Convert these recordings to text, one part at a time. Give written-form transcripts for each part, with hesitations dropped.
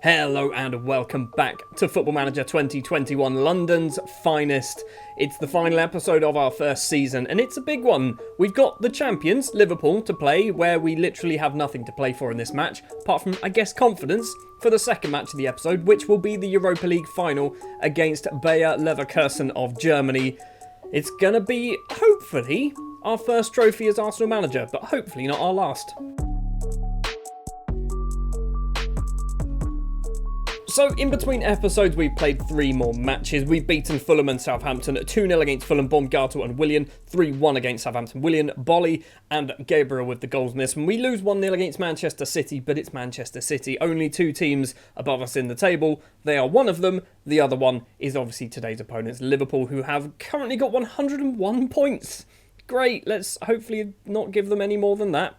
Hello and welcome back to Football Manager 2021, London's finest. It's the final episode of our first season and it's a big one. We've got the champions, Liverpool, to play, where we literally have nothing to play for in this match, apart from, I guess, confidence for the second match of the episode, which will be the Europa League final against Bayer Levekusen of Germany. It's gonna be, hopefully, our first trophy as Arsenal manager, but hopefully not our last. So, in between episodes, we've played 3 more matches. We've beaten Fulham and Southampton, 2-0 against Fulham, Baumgartel and Willian, 3-1 against Southampton, Willian, Bolly and Gabriel with the goals in this. And we lose 1-0 against Manchester City, but it's Manchester City. Only 2 teams above us in the table. They are one of them. The other one is obviously today's opponents, Liverpool, who have currently got 101 points. Great, let's hopefully not give them any more than that.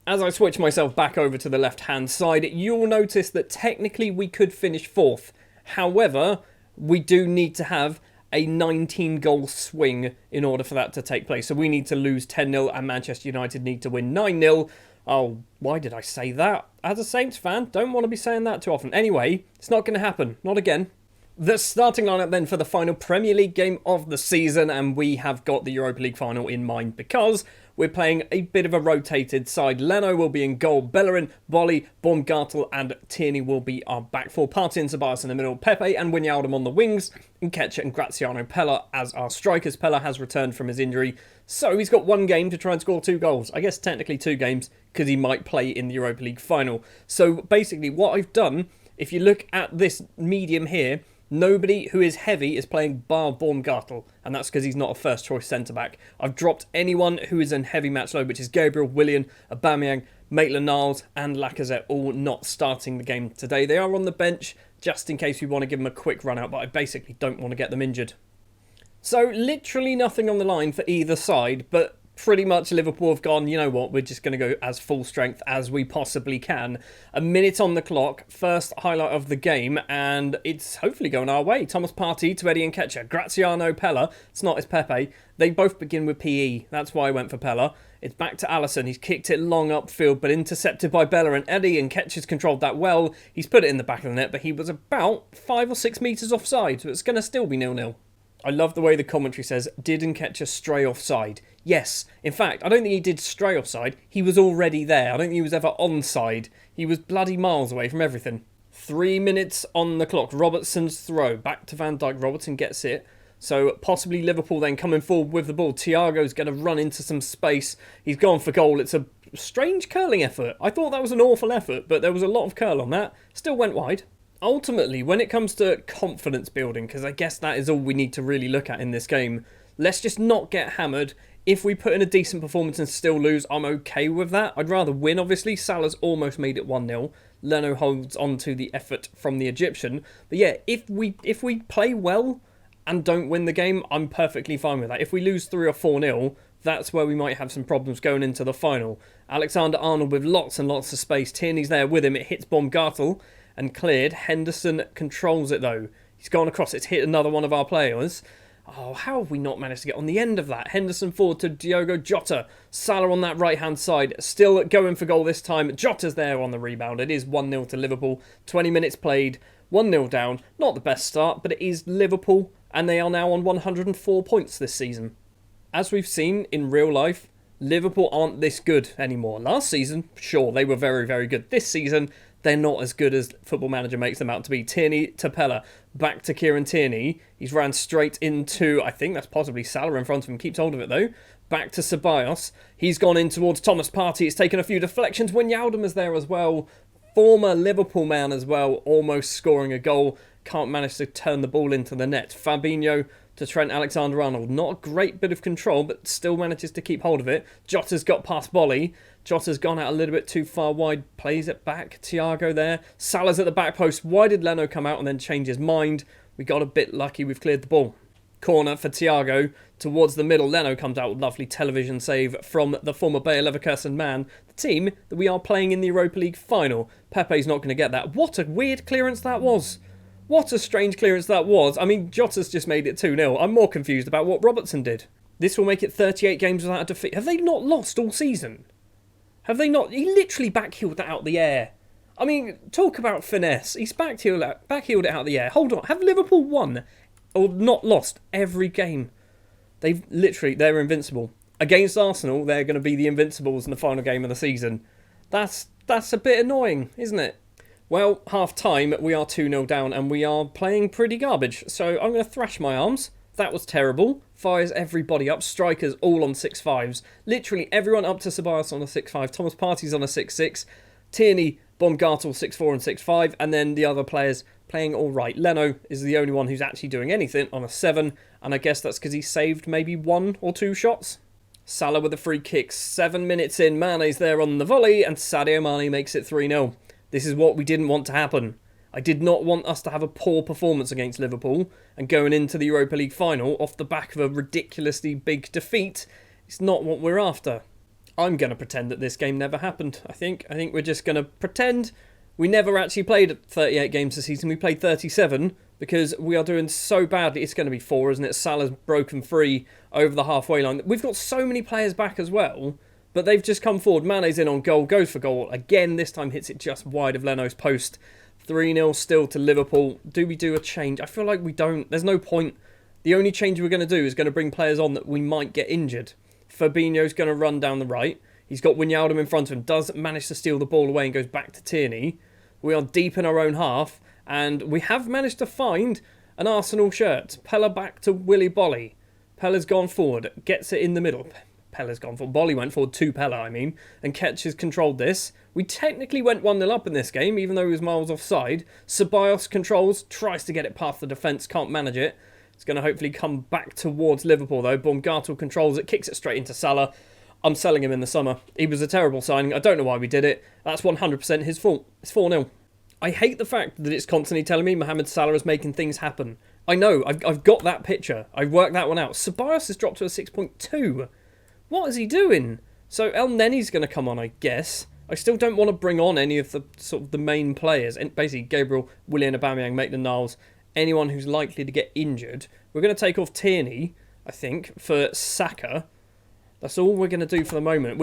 As I switch myself back over to the left-hand side, you'll notice that technically we could finish 4th. However, we do need to have a 19-goal swing in order for that to take place. So we need to lose 10-0 and Manchester United need to win 9-0. Oh, why did I say that? As a Saints fan, don't want to be saying that too often. Anyway, it's not going to happen. Not again. The starting lineup then for the final Premier League game of the season, and we have got the Europa League final in mind because we're playing a bit of a rotated side. Leno will be in goal, Bellerin, Bolly, Baumgartel and Tierney will be our back four. Partey and Ceballos in the middle, Pepe and Wijnaldum on the wings, and Nketiah and Graziano Pella as our strikers. Pella has returned from his injury, so he's got 1 game to try and score 2 goals. I guess technically 2 games because he might play in the Europa League final. So basically what I've done, if you look at this medium here, nobody who is heavy is playing bar Baumgartel, and that's because he's not a first choice centre-back. I've dropped anyone who is in heavy match load, which is Gabriel, Willian, Aubameyang, Maitland-Niles and Lacazette, all not starting the game today. They are on the bench just in case we want to give them a quick run out, but I basically don't want to get them injured. So literally nothing on the line for either side, but pretty much Liverpool have gone, you know what, we're just going to go as full strength as we possibly can. A minute on the clock, first highlight of the game, and it's hopefully going our way. Thomas Partey to Eddie Nketiah, Graziano Pella, it's not his Pepe, they both begin with PE, that's why I went for Pella. It's back to Alisson, he's kicked it long upfield, but intercepted by Bellerin. Eddie Nketiah's controlled that well, he's put it in the back of the net, but he was about 5 or 6 metres offside, so it's going to still be 0-0. I love the way the commentary says, did Nketiah stray offside? Yes. In fact, I don't think he did stray offside. He was already there. I don't think he was ever onside. He was bloody miles away from everything. 3 minutes on the clock. Robertson's throw. Back to Van Dijk. Robertson gets it. So possibly Liverpool then coming forward with the ball. Thiago's going to run into some space. He's gone for goal. It's a strange curling effort. I thought that was an awful effort, but there was a lot of curl on that. Still went wide. Ultimately, when it comes to confidence building, because I guess that is all we need to really look at in this game, let's just not get hammered. If we put in a decent performance and still lose, I'm okay with that. I'd rather win, obviously. Salah's almost made it 1-0. Leno holds on to the effort from the Egyptian. But yeah, if we play well and don't win the game, I'm perfectly fine with that. If we lose 3 or 4-0, that's where we might have some problems going into the final. Alexander-Arnold with lots and lots of space. Tierney's there with him. It hits Baumgartel and cleared. Henderson controls it though. He's gone across. It's hit another one of our players. Oh, how have we not managed to get on the end of that? Henderson forward to Diogo Jota. Salah on that right-hand side. Still going for goal this time. Jota's there on the rebound. It is 1-0 to Liverpool. 20 minutes played. 1-0 down. Not the best start, but it is Liverpool. And they are now on 104 points this season. As we've seen in real life, Liverpool aren't this good anymore. Last season, sure, they were very, very good. This season, they're not as good as Football Manager makes them out to be. Tierney to Pella, back to Kieran Tierney. He's ran straight into, I think that's possibly Salah in front of him. Keeps hold of it though. Back to Ceballos. He's gone in towards Thomas Partey. It's taken a few deflections. Wijnaldum is there as well. Former Liverpool man as well, almost scoring a goal. Can't manage to turn the ball into the net. Fabinho to Trent Alexander-Arnold. Not a great bit of control, but still manages to keep hold of it. Jota's got past Bolly. Jota's gone out a little bit too far wide. Plays it back. Thiago there. Salah's at the back post. Why did Leno come out and then change his mind? We got a bit lucky. We've cleared the ball. Corner for Thiago towards the middle. Leno comes out with lovely television save from the former Bayer Levekusen man. The team that we are playing in the Europa League final. Pepe's not going to get that. What a weird clearance that was. What a strange clearance that was. I mean, Jota's just made it 2-0. I'm more confused about what Robertson did. This will make it 38 games without a defeat. Have they not lost all season? Have they not? He literally backheeled that out the air. I mean, talk about finesse. He's backheeled it out of the air. Hold on, have Liverpool won or not lost every game? They're invincible. Against Arsenal, they're going to be the Invincibles in the final game of the season. That's a bit annoying, isn't it? Well, half-time, we are 2-0 down and we are playing pretty garbage. So I'm going to thrash my arms. That was terrible. Fires everybody up. Strikers all on 6.5s. Literally everyone up to Ceballos on a 6.5. Thomas Partey's on a 6.6. Tierney, Baumgartel 6.4 and 6.5. And then the other players playing all right. Leno is the only one who's actually doing anything on a 7. And I guess that's because he saved maybe 1 or 2 shots. Salah with a free kick. 7 minutes in. Mane's there on the volley. And Sadio Mane makes it 3-0. This is what we didn't want to happen. I did not want us to have a poor performance against Liverpool and going into the Europa League final off the back of a ridiculously big defeat. It's not what we're after. I'm going to pretend that this game never happened, I think. I think we're just going to pretend we never actually played 38 games this season. We played 37 because we are doing so badly. It's going to be 4, isn't it? Salah's broken free over the halfway line. We've got so many players back as well, but they've just come forward. Mane's in on goal, goes for goal. Again, this time hits it just wide of Leno's post. 3-0 still to Liverpool. Do we do a change? I feel like we don't. There's no point. The only change we're going to do is going to bring players on that we might get injured. Fabinho's going to run down the right. He's got Wijnaldum in front of him. Does manage to steal the ball away and goes back to Tierney. We are deep in our own half. And we have managed to find an Arsenal shirt. Pella back to Willy Bolly. Pella's gone forward. Gets it in the middle. Pella's gone forward. Bolly went forward to Pella, And Ketch has controlled this. We technically went 1-0 up in this game, even though he was miles offside. Ceballos controls, tries to get it past the defence, can't manage it. It's going to hopefully come back towards Liverpool, though. Baumgartel controls it, kicks it straight into Salah. I'm selling him in the summer. He was a terrible signing. I don't know why we did it. That's 100% his fault. It's 4-0. I hate the fact that it's constantly telling me Mohamed Salah is making things happen. I know, I've got that picture. I've worked that one out. Ceballos has dropped to a 6.2. What is he doing? So El Nenny's going to come on, I guess. I still don't want to bring on any of the sort of the main players. And basically, Gabriel, Willian, Aubameyang, Maitland-Niles, anyone who's likely to get injured. We're going to take off Tierney, I think, for Saka. That's all we're going to do for the moment.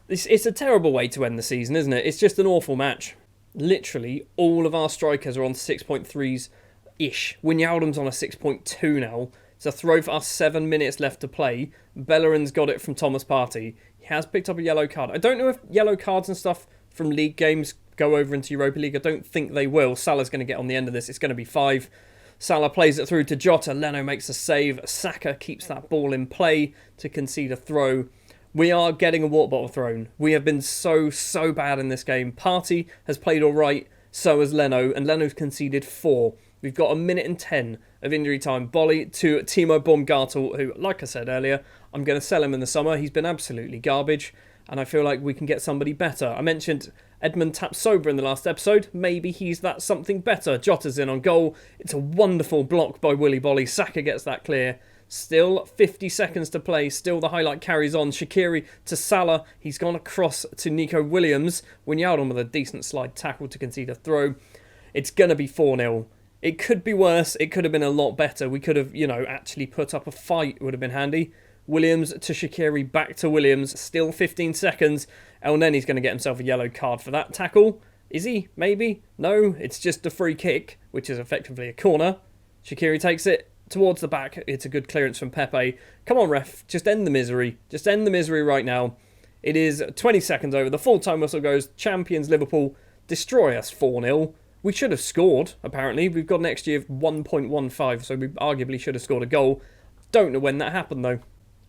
It's a terrible way to end the season, isn't it? It's just an awful match. Literally, all of our strikers are on 6.3s-ish. Wijnaldum's on a 6.2 now. It's a throw for us, 7 minutes left to play. Bellerin's got it from Thomas Partey. He has picked up a yellow card. I don't know if yellow cards and stuff from league games go over into Europa League. I don't think they will. Salah's going to get on the end of this. It's going to be 5. Salah plays it through to Jota. Leno makes a save. Saka keeps that ball in play to concede a throw. We are getting a water bottle thrown. We have been so bad in this game. Partey has played all right. So has Leno. And Leno's conceded 4. We've got 1 minute and 10 of injury time. Bolly to Timo Baumgartel, who, like I said earlier, I'm going to sell him in the summer. He's been absolutely garbage, and I feel like we can get somebody better. I mentioned Edmund Tapsoba in the last episode. Maybe he's that something better. Jota's in on goal. It's a wonderful block by Willy Bolly. Saka gets that clear. Still 50 seconds to play. Still the highlight carries on. Shaqiri to Salah. He's gone across to Nico Williams. Wijnaldum with a decent slide tackle to concede a throw. It's going to be 4-0. It could be worse. It could have been a lot better. We could have, actually put up a fight. It would have been handy. Williams to Shaqiri, back to Williams. Still 15 seconds. El Nenny's going to get himself a yellow card for that tackle. Is he? Maybe? No, it's just a free kick, which is effectively a corner. Shaqiri takes it towards the back. It's a good clearance from Pepe. Come on, ref. Just end the misery. Just end the misery right now. It is 20 seconds over. The full-time whistle goes. Champions Liverpool destroy us 4-0. We should have scored, apparently. We've got an XG of 1.15, so we arguably should have scored a goal. Don't know when that happened, though.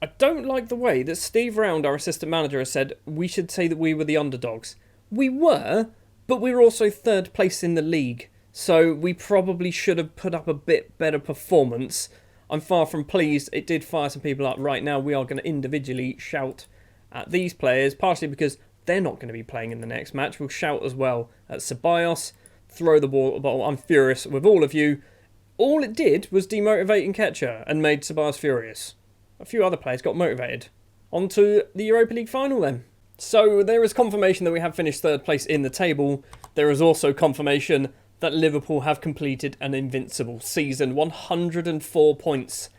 I don't like the way that Steve Round, our assistant manager, has said we should say that we were the underdogs. We were, but we were also 3rd place in the league, so we probably should have put up a bit better performance. I'm far from pleased. It did fire some people up. Right now, we are going to individually shout at these players, partially because they're not going to be playing in the next match. We'll shout as well at Ceballos. Throw the ball. I'm furious with all of you. All it did was demotivate Nketiah and made Ceballos furious. A few other players got motivated. On to the Europa League final then. So there is confirmation that we have finished 3rd place in the table. There is also confirmation that Liverpool have completed an invincible season. 104 points.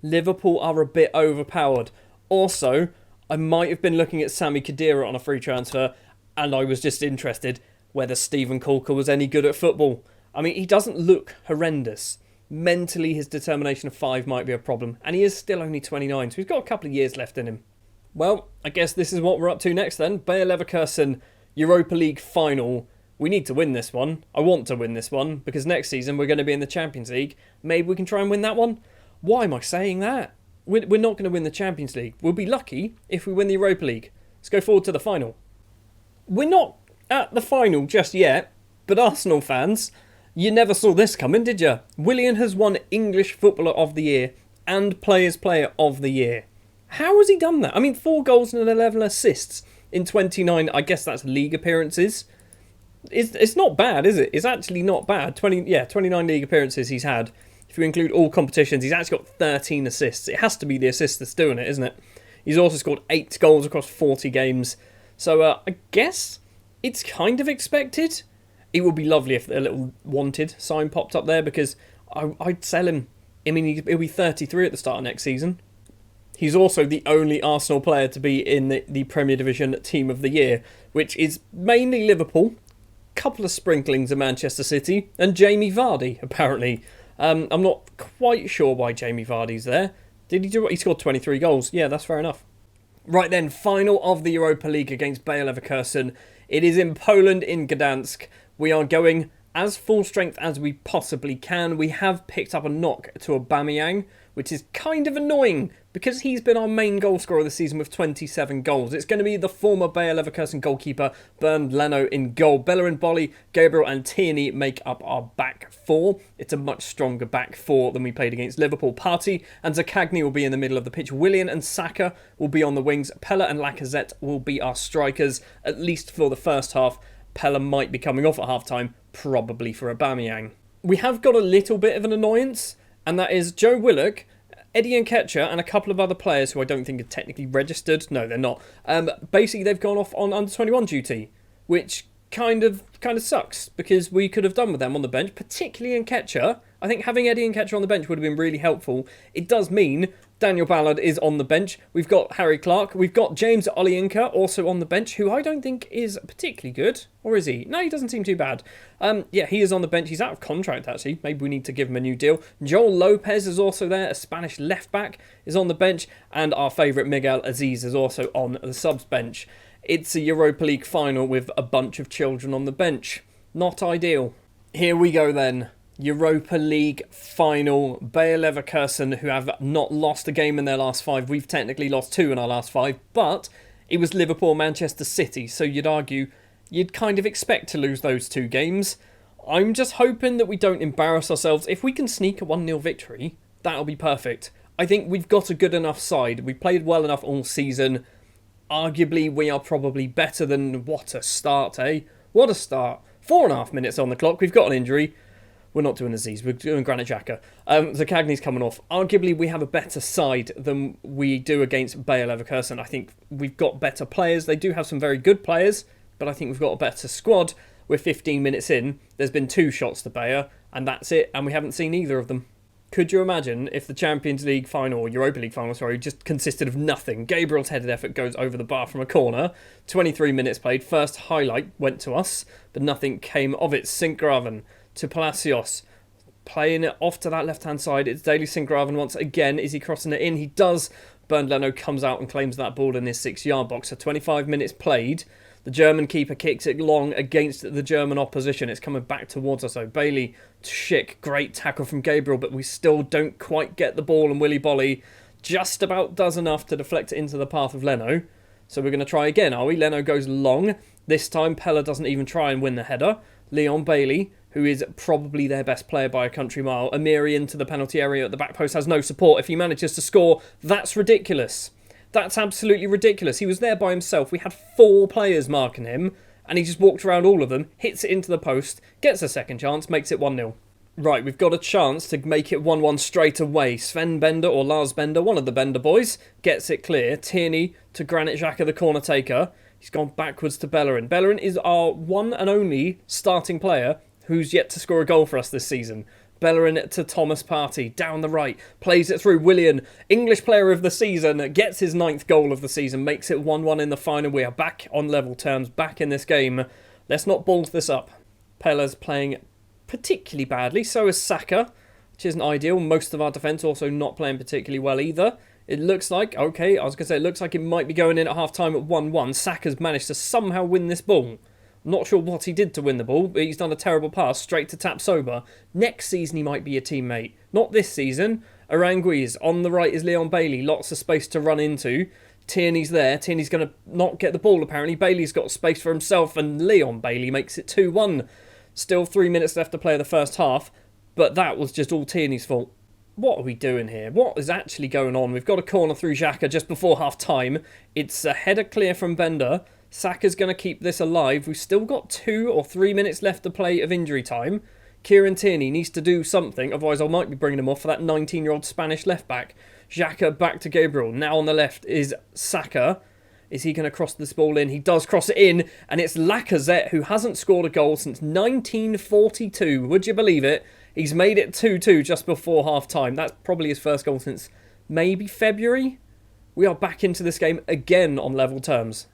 Liverpool are a bit overpowered. Also, I might have been looking at Sami Khedira on a free transfer and I was just interested. whether Stephen Corker was any good at football. I mean, he doesn't look horrendous. Mentally, his determination of 5 might be a problem, and he is still only 29, so he's got a couple of years left in him. Well, I guess this is what we're up to next then. Bayer Levekusen, Europa League final. We need to win this one. I want to win this one, because next season we're going to be in the Champions League. Maybe we can try and win that one? Why am I saying that? We're not going to win the Champions League. We'll be lucky if we win the Europa League. Let's go forward to the final. We're not at the final just yet, but Arsenal fans, you never saw this coming, did you? Willian has won English Footballer of the Year and Players Player of the Year. How has he done that? I mean, 4 goals and 11 assists in 29, I guess that's league appearances. It's not bad, is it? It's actually not bad. 29 league appearances he's had. If you include all competitions, he's actually got 13 assists. It has to be the assist that's doing it, isn't it? He's also scored 8 goals across 40 games. So I guess it's kind of expected. It would be lovely if a little wanted sign popped up there, because I'd sell him. I mean, he'll be 33 at the start of next season. He's also the only Arsenal player to be in the Premier Division Team of the Year, which is mainly Liverpool, a couple of sprinklings of Manchester City, and Jamie Vardy, apparently. I'm not quite sure why Jamie Vardy's there. Did he do what? He scored 23 goals. Yeah, that's fair enough. Right then, final of the Europa League against Bayer Levekusen. It is in Poland, in Gdansk. We are going as full strength as we possibly can. We have picked up a knock to Aubameyang, which is kind of annoying because he's been our main goal scorer this season with 27 goals. It's going to be the former Bayer Levekusen goalkeeper, Bernd Leno, in goal. Bellerin, Bolly, Gabriel and Tierney make up our back 4. It's a much stronger back 4 than we played against Liverpool. Partey and Zaccagni will be in the middle of the pitch. Willian and Saka will be on the wings. Pella and Lacazette will be our strikers, at least for the first half. Pella might be coming off at half-time, probably for Aubameyang. We have got a little bit of an annoyance, and that is Joe Willock, Eddie Nketiah, and a couple of other players who I don't think are technically registered. No, they're not. Basically, they've gone off on under-21 duty, which kind of sucks, because we could have done with them on the bench, particularly Nketiah. I think having Eddie Nketiah on the bench would have been really helpful. It does mean Daniel Ballard is on the bench. We've got Harry Clark. We've got James Olayinka also on the bench, who I don't think is particularly good. Or is he? No, he doesn't seem too bad. Yeah, he is on the bench. He's out of contract, actually. Maybe we need to give him a new deal. Joel Lopez is also there. A Spanish left-back is on the bench. And our favourite Miguel Aziz is also on the subs bench. It's a Europa League final with a bunch of children on the bench. Not ideal. Here we go then. Europa League final. Bayer Levekusen, who have not lost a game in their last 5. We've technically lost 2 in our last 5, but it was Liverpool, Manchester City, so you'd argue you'd kind of expect to lose those 2 games. I'm just hoping that we don't embarrass ourselves. If we can sneak a 1-0 victory, that'll be perfect. I think we've got a good enough side. We played well enough all season. Arguably, we are probably better than... What a start, eh? What a start. 4.5 minutes on the clock. We've got an injury. We're not doing Aziz, we're doing Granit Xhaka. Zaccagni's coming off. Arguably, we have a better side than we do against Bayer Levekusen. I think we've got better players. They do have some very good players, but I think we've got a better squad. We're 15 minutes in. There's been 2 shots to Bayer, and that's it, and we haven't seen either of them. Could you imagine if the Champions League final, or Europa League final, sorry, just consisted of nothing? Gabriel's headed effort goes over the bar from a corner. 23 minutes played. First highlight went to us, but nothing came of it. Sinkgraven to Palacios, playing it off to that left-hand side. It's Daily Sinkgraven once again. Is he crossing it in? He does. Bernd Leno comes out and claims that ball in his 6-yard box. So 25 minutes played. The German keeper kicks it long against the German opposition. It's coming back towards us. So Bailey to Schick. Great tackle from Gabriel, but we still don't quite get the ball. And Willy Bolly just about does enough to deflect it into the path of Leno. So we're going to try again, are we? Leno goes long. This time Pella doesn't even try and win the header. Leon Bailey, who is probably their best player by a country mile. Amiri into the penalty area at the back post, has no support. If he manages to score, that's ridiculous. That's absolutely ridiculous. He was there by himself. We had 4 players marking him, and he just walked around all of them, hits it into the post, gets a second chance, makes it 1-0. Right, we've got a chance to make it 1-1 straight away. Sven Bender or Lars Bender, one of the Bender boys, gets it clear. Tierney to Granit Xhaka, the corner taker. He's gone backwards to Bellerin. Bellerin is our one and only starting player who's yet to score a goal for us this season. Bellerin to Thomas Partey, down the right, plays it through. Willian, English player of the season, gets his 9th goal of the season, makes it 1-1 in the final. We are back on level terms, back in this game. Let's not balls this up. Pella's playing particularly badly. So is Saka, which isn't ideal. Most of our defence also not playing particularly well either. It looks like, okay, I was going to say, it looks like it might be going in at half-time at 1-1. Saka's managed to somehow win this ball. I'm not sure what he did to win the ball, but he's done a terrible pass straight to Tapsoba. Next season he might be a teammate. Not this season. Aranguiz. On the right is Leon Bailey. Lots of space to run into. Tierney's there. Tierney's going to not get the ball, apparently. Bailey's got space for himself, and Leon Bailey makes it 2-1. Still 3 minutes left to play the first half, but that was just all Tierney's fault. What are we doing here? What is actually going on? We've got a corner through Xhaka just before half-time. It's a header clear from Bender. Saka's going to keep this alive. We've still got 2 or 3 minutes left to play of injury time. Kieran Tierney needs to do something, otherwise I might be bringing him off for that 19-year-old Spanish left-back. Xhaka back to Gabriel. Now on the left is Saka. Is he going to cross this ball in? He does cross it in, and it's Lacazette, who hasn't scored a goal since 1942. Would you believe it? He's made it 2-2 just before half-time. That's probably his first goal since maybe February. We are back into this game again on level terms.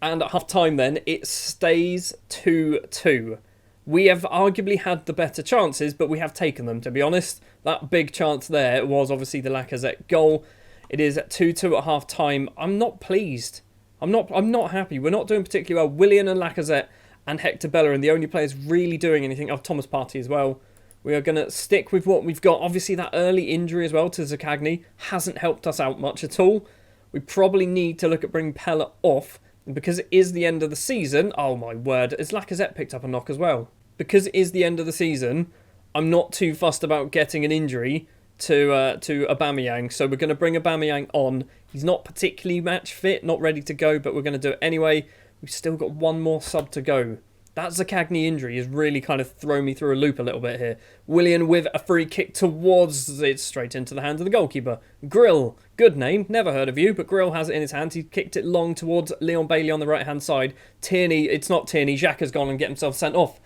And at half-time then, it stays 2-2. We have arguably had the better chances, but we have taken them, to be honest. That big chance there was obviously the Lacazette goal. It is 2-2 at half-time. I'm not pleased. I'm not happy. We're not doing particularly well. Willian and Lacazette and Hector Bellerin, the only players really doing anything. Oh, Thomas Partey as well. We are going to stick with what we've got. Obviously, that early injury as well to Zaccagni hasn't helped us out much at all. We probably need to look at bringing Pella off. And because it is the end of the season... Oh, my word. Has Lacazette picked up a knock as well? Because it is the end of the season, I'm not too fussed about getting an injury to Aubameyang. So we're going to bring Aubameyang on. He's not particularly match fit, not ready to go, but we're going to do it anyway. We've still got one more sub to go. That Zaccagni injury has really kind of thrown me through a loop a little bit here. Willian with a free kick towards it, straight into the hands of the goalkeeper. Grill, good name, never heard of you, but Grill has it in his hands. He kicked it long towards Leon Bailey on the right-hand side. Tierney, it's not Tierney, Xhaka's gone and get himself sent off.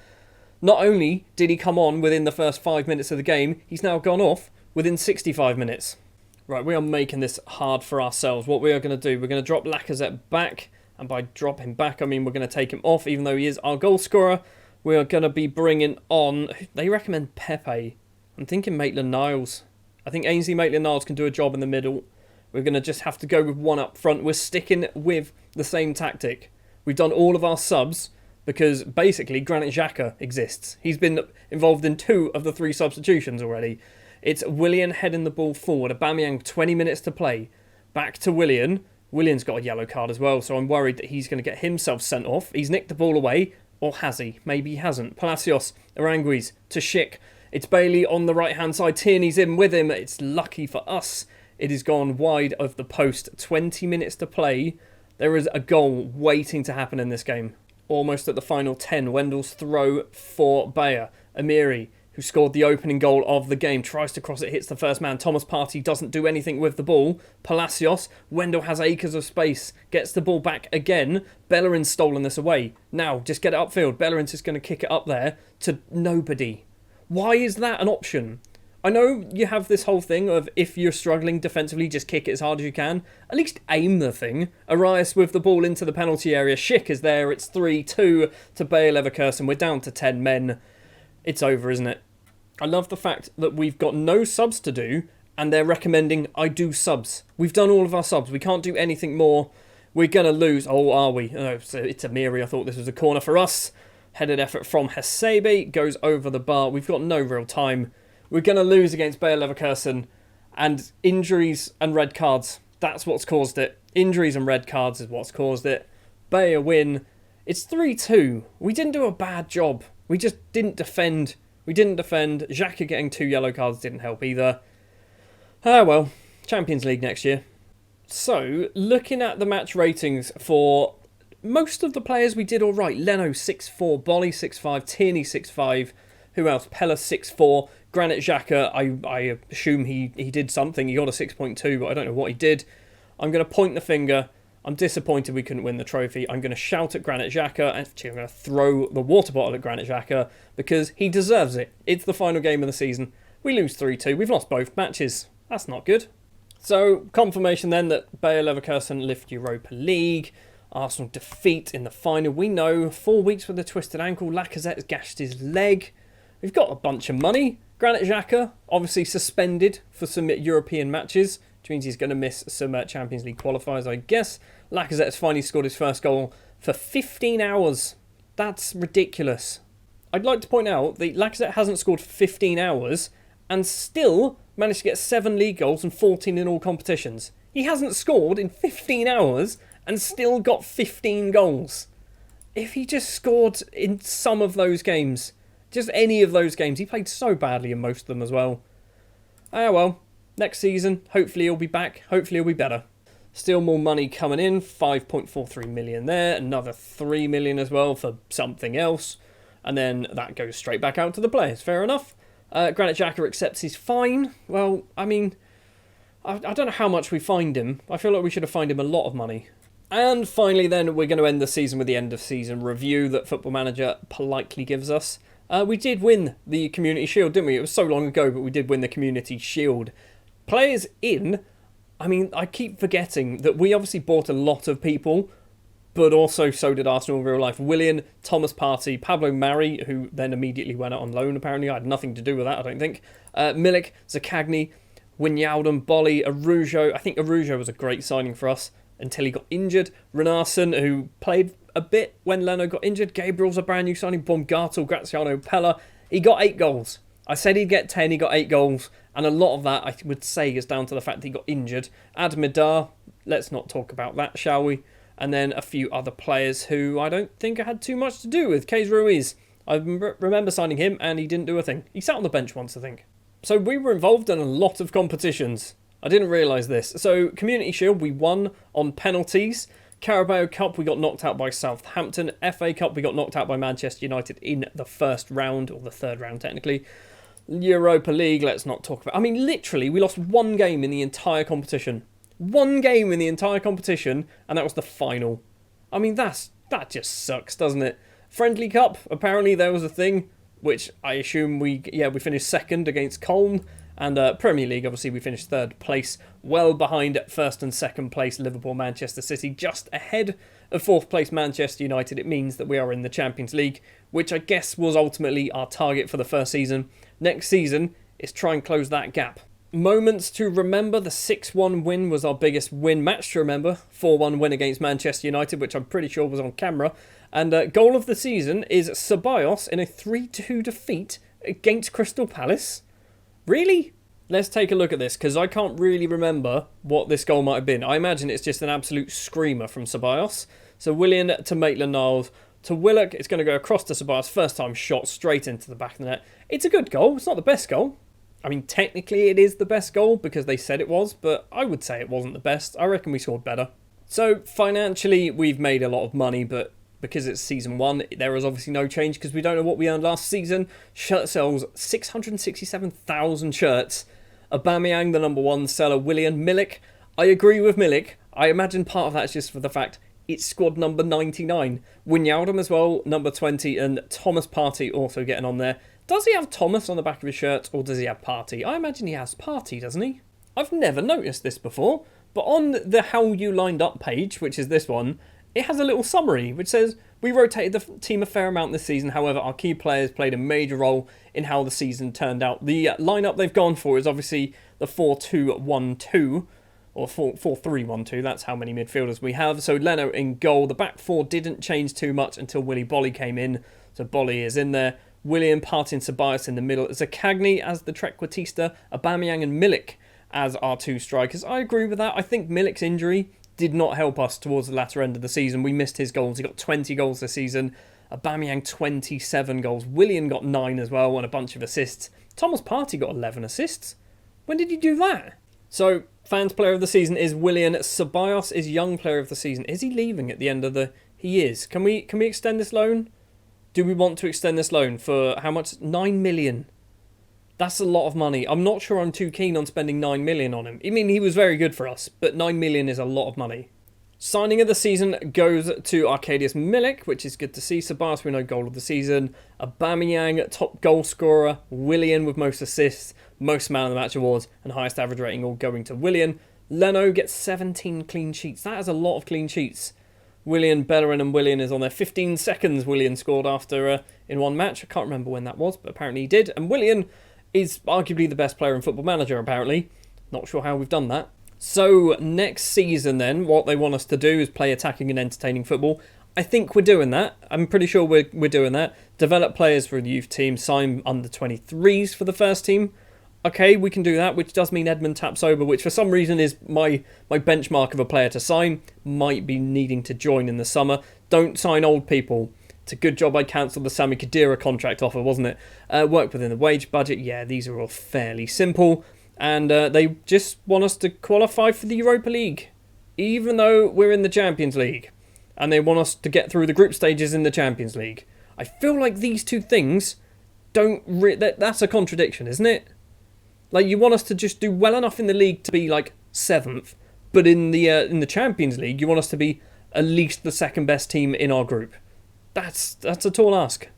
Not only did he come on within the first 5 minutes of the game, he's now gone off within 65 minutes. Right, we are making this hard for ourselves. What we are going to do, we're going to drop Lacazette back. And by drop him back, I mean we're going to take him off, even though he is our goal scorer. We are going to be bringing on... They recommend Pepe. I'm thinking Maitland-Niles. I think Ainsley Maitland-Niles can do a job in the middle. We're going to just have to go with one up front. We're sticking with the same tactic. We've done all of our subs because basically Granit Xhaka exists. He's been involved in 2 of the 3 substitutions already. It's Willian heading the ball forward. Aubameyang, 20 minutes to play. Back to Willian. Willian's got a yellow card as well, so I'm worried that he's going to get himself sent off. He's nicked the ball away, or has he? Maybe he hasn't. Palacios, Aranguiz, to Schick. It's Bailey on the right-hand side. Tierney's in with him. It's lucky for us. It has gone wide of the post. 20 minutes to play. There is a goal waiting to happen in this game. Almost at the final 10. Wendell's throw for Bayer. Amiri, who scored the opening goal of the game, tries to cross it, hits the first man. Thomas Partey doesn't do anything with the ball. Palacios, Wendell has acres of space, gets the ball back again. Bellerin's stolen this away. Now, just get it upfield. Bellerin's just going to kick it up there to nobody. Why is that an option? I know you have this whole thing of if you're struggling defensively, just kick it as hard as you can. At least aim the thing. Arias with the ball into the penalty area. Schick is there. It's 3-2 to Bayer Levekusen. We're down to 10 men. It's over, isn't it? I love the fact that we've got no subs to do and they're recommending I do subs. We've done all of our subs. We can't do anything more. We're going to lose. Oh, are we? Oh, so it's Amiri. I thought this was a corner for us. Headed effort from Hasebe. Goes over the bar. We've got no real time. We're going to lose against Bayer Levekusen. And injuries and red cards. That's what's caused it. Injuries and red cards is what's caused it. Bayer win. It's 3-2. We didn't do a bad job. We just didn't defend. We didn't defend. Xhaka getting 2 yellow cards didn't help either. Ah, well. Champions League next year. So, looking at the match ratings for most of the players, we did all right. Leno 6-4, Bolly 6-5, Tierney 6-5. Who else? Pella 6-4. Granit Xhaka, I assume he did something. He got a 6.2, but I don't know what he did. I'm going to point the finger. I'm disappointed we couldn't win the trophy. I'm going to shout at Granit Xhaka. Actually, I'm going to throw the water bottle at Granit Xhaka because he deserves it. It's the final game of the season. We lose 3-2. We've lost both matches. That's not good. So, confirmation then that Bayer Levekusen lift Europa League. Arsenal defeat in the final. We know 4 weeks with a twisted ankle. Lacazette's gashed his leg. We've got a bunch of money. Granit Xhaka, obviously suspended for some European matches, which means he's going to miss some Champions League qualifiers, I guess. Lacazette's finally scored his first goal for 15 hours. That's ridiculous. I'd like to point out that Lacazette hasn't scored for 15 hours and still managed to get 7 league goals and 14 in all competitions. He hasn't scored in 15 hours and still got 15 goals. If he just scored in some of those games, just any of those games, he played so badly in most of them as well. Ah well, next season, hopefully he'll be back, hopefully he'll be better. Still more money coming in, 5.43 million there, another 3 million as well for something else, and then that goes straight back out to the players, fair enough. Granit Xhaka accepts his fine. Well, I mean, I don't know how much we fined him. I feel like we should have fined him a lot of money. And finally then, we're going to end the season with the end of season review that Football Manager politely gives us. We did win the Community Shield, didn't we? It was so long ago, but we did win the Community Shield. Players in, I mean, I keep forgetting that we obviously bought a lot of people, but also so did Arsenal in real life. Willian, Thomas Partey, Pablo Mari, who then immediately went out on loan, apparently. I had nothing to do with that, I don't think. Milik, Zakagny, Wijnaldum, Bolly, Arujo. I think Arujo was a great signing for us until he got injured. Renarsson, who played a bit when Leno got injured. Gabriel's a brand new signing. Baumgartel, Graziano Pella. He got 8 goals. I said he'd get 10, he got 8 goals. And a lot of that, I would say, is down to the fact that he got injured. Admidar, let's not talk about that, shall we? And then a few other players who I don't think I had too much to do with. Keys Ruiz, I remember signing him and he didn't do a thing. He sat on the bench once, I think. So we were involved in a lot of competitions. I didn't realise this. So Community Shield, we won on penalties. Carabao Cup, we got knocked out by Southampton. FA Cup, we got knocked out by Manchester United in the first round, or the third round technically. Europa League, let's not talk about. I mean, literally, we lost 1 game in the entire competition. 1 game in the entire competition, and that was the final. I mean, that just sucks, doesn't it? Friendly Cup, apparently there was a thing, which I assume we finished second against Colne. And Premier League, obviously, we finished 3rd place, well behind 1st and 2nd place Liverpool, Manchester City, just ahead of 4th place Manchester United. It means that we are in the Champions League, which I guess was ultimately our target for the first season. Next season is try and close that gap. Moments to remember, the 6-1 win was our biggest win. Match to remember, 4-1 win against Manchester United, which I'm pretty sure was on camera. And goal of the season is Ceballos in a 3-2 defeat against Crystal Palace. Really? Let's take a look at this, because I can't really remember what this goal might have been. I imagine it's just an absolute screamer from Ceballos. So Willian to Maitland-Niles to Willock. It's going to go across to Ceballos. First time shot straight into the back of the net. It's a good goal. It's not the best goal. I mean, technically it is the best goal because they said it was, but I would say it wasn't the best. I reckon we scored better. So financially, we've made a lot of money, but because it's season 1, there is obviously no change because we don't know what we earned last season. Shirt sells 667,000 shirts. Aubameyang, the number 1 seller. Willian, Milik. I agree with Milik. I imagine part of that's just for the fact it's squad number 99. Wijnaldum as well, number 20, and Thomas Partey also getting on there. Does he have Thomas on the back of his shirt, or does he have Partey? I imagine he has Partey, doesn't he? I've never noticed this before, but on the How You Lined Up page, which is this one, it has a little summary which says, we rotated the team a fair amount this season, however our key players played a major role in how the season turned out. The lineup they've gone for is obviously the 4-2-1-2, or 4-3-1-2, that's how many midfielders we have. So Leno in goal, the back 4 didn't change too much until Willy Bolly came in, so Bolly is in there. William, Partey and Ceballos in the middle, Zakagny as the trequartista, Aubameyang and Milik as our 2 strikers. I agree with that. I think Milik's injury did not help us towards the latter end of the season. We missed his goals. He got 20 goals this season. Aubameyang 27 goals. Willian got 9 as well and a bunch of assists. Thomas Partey got 11 assists. When did he do that? So, fans player of the season is Willian. Ceballos is young player of the season. Is he leaving at the end of the... He is. Can we extend this loan? Do we want to extend this loan for how much? 9 million. That's a lot of money. I'm not sure I'm too keen on spending 9 million on him. I mean, he was very good for us, but 9 million is a lot of money. Signing of the season goes to Arkadiusz Milik, which is good to see. Ceballos, we know, goal of the season. Aubameyang, top goal scorer. Willian with most assists, most man of the match awards, and highest average rating all going to Willian. Leno gets 17 clean sheets. That is a lot of clean sheets Willian, Bellerin and Willian is on there. 15 seconds Willian scored after in one match. I can't remember when that was, but apparently he did. And Willian is arguably the best player in Football Manager, apparently. Not sure how we've done that. So next season then, what they want us to do is play attacking and entertaining football. I think we're doing that. I'm pretty sure we're doing that. Develop players for the youth team, sign under 23s for the first team. Okay, we can do that, which does mean Edmund Tapsoba, which for some reason is my benchmark of a player to sign. Might be needing to join in the summer. Don't sign old people. It's a good job I cancelled the Sami Khedira contract offer, wasn't it? Work within the wage budget. Yeah, these are all fairly simple. And they just want us to qualify for the Europa League, even though we're in the Champions League. And they want us to get through the group stages in the Champions League. I feel like these two things don't... that's a contradiction, isn't it? Like, you want us to just do well enough in the league to be, like, 7th. But in the Champions League, you want us to be at least the second best team in our group. That's a tall ask.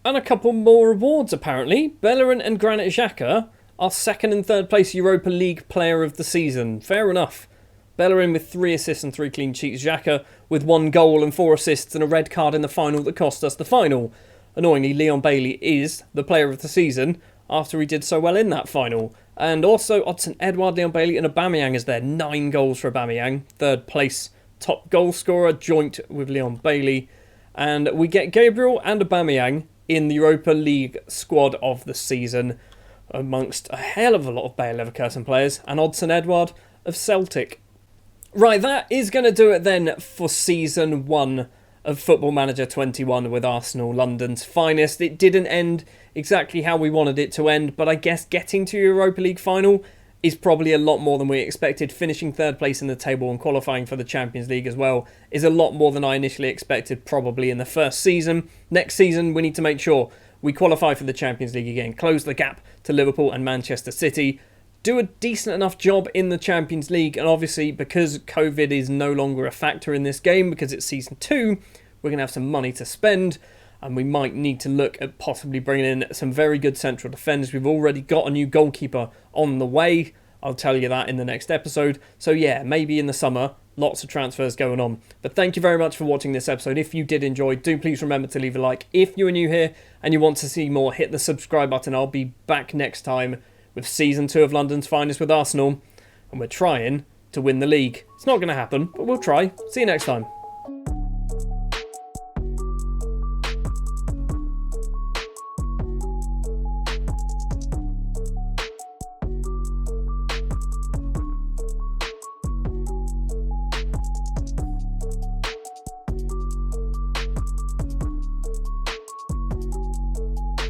And a couple more awards, apparently. Bellerin and Granit Xhaka are second and third place Europa League player of the season. Fair enough. Bellerin with 3 assists and 3 clean sheets. Xhaka with 1 goal and 4 assists and a red card in the final that cost us the final. Annoyingly, Leon Bailey is the player of the season after he did so well in that final. And also, Odsonne Edouard, Leon Bailey and Aubameyang is there. 9 goals for Aubameyang. Third place top goal scorer, joint with Leon Bailey. And we get Gabriel and Aubameyang in the Europa League squad of the season, amongst a hell of a lot of Bayer Levekusen players, and Odsonne Edouard of Celtic. Right, that is going to do it then for Season 1 of Football Manager 21 with Arsenal, London's finest. It didn't end exactly how we wanted it to end, but I guess getting to Europa League final is probably a lot more than we expected. Finishing third place in the table and qualifying for the Champions League as well is a lot more than I initially expected probably in the first season. Next season, we need to make sure we qualify for the Champions League again, close the gap to Liverpool and Manchester City, do a decent enough job in the Champions League, and obviously because COVID is no longer a factor in this game because it's Season 2, we're going to have some money to spend, and we might need to look at possibly bringing in some very good central defenders. We've already got a new goalkeeper on the way. I'll tell you that in the next episode. So yeah, maybe in the summer, lots of transfers going on. But thank you very much for watching this episode. If you did enjoy, do please remember to leave a like. If you are new here and you want to see more, hit the subscribe button. I'll be back next time with Season 2 of London's Finest with Arsenal. And we're trying to win the league. It's not going to happen, but we'll try. See you next time.